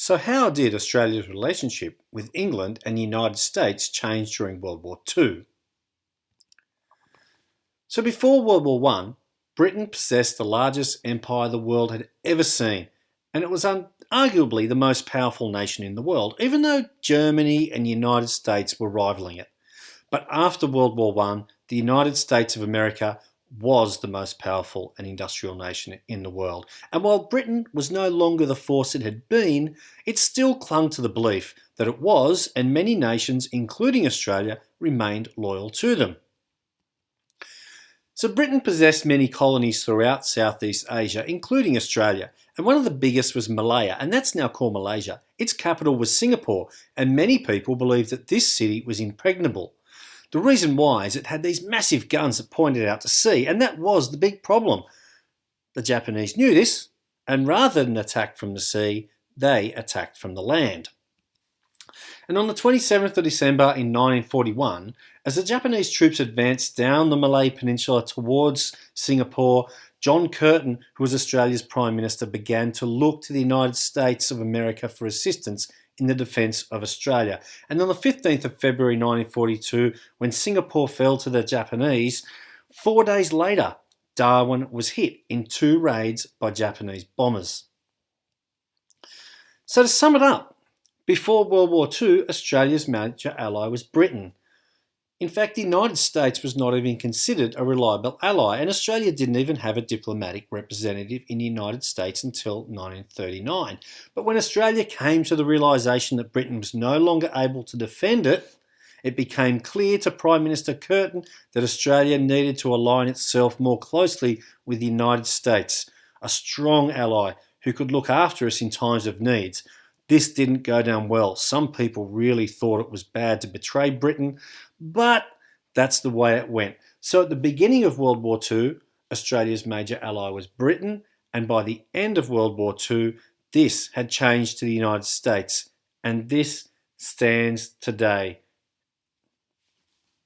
So how did Australia's relationship with England and the United States change during World War II? So before World War I, Britain possessed the largest empire the world had ever seen, and it was arguably the most powerful nation in the world, even though Germany and the United States were rivaling it. But after World War I, the United States of America was the most powerful and industrial nation in the world. And while Britain was no longer the force it had been, it still clung to the belief that it was, and many nations, including Australia, remained loyal to them. So Britain possessed many colonies throughout Southeast Asia, including Australia, and one of the biggest was Malaya, and that's now called Malaysia. Its capital was Singapore, and many people believed that this city was impregnable. The reason why is it had these massive guns that pointed out to sea, and that was the big problem. The Japanese knew this, and rather than attack from the sea, they attacked from the land. And on the 27th of December in 1941, as the Japanese troops advanced down the Malay Peninsula towards Singapore, John Curtin, who was Australia's Prime Minister, began to look to the United States of America for assistance in the defence of Australia. And on the 15th of February 1942, when Singapore fell to the Japanese, 4 days later, Darwin was hit in 2 raids by Japanese bombers. So to sum it up, before World War II, Australia's major ally was Britain. In fact, the United States was not even considered a reliable ally, and Australia didn't even have a diplomatic representative in the United States until 1939. But when Australia came to the realisation that Britain was no longer able to defend it, it became clear to Prime Minister Curtin that Australia needed to align itself more closely with the United States, a strong ally who could look after us in times of needs. This didn't go down well. Some people really thought it was bad to betray Britain, but that's the way it went. So at the beginning of World War II, Australia's major ally was Britain, and by the end of World War II, this had changed to the United States, and this stands today.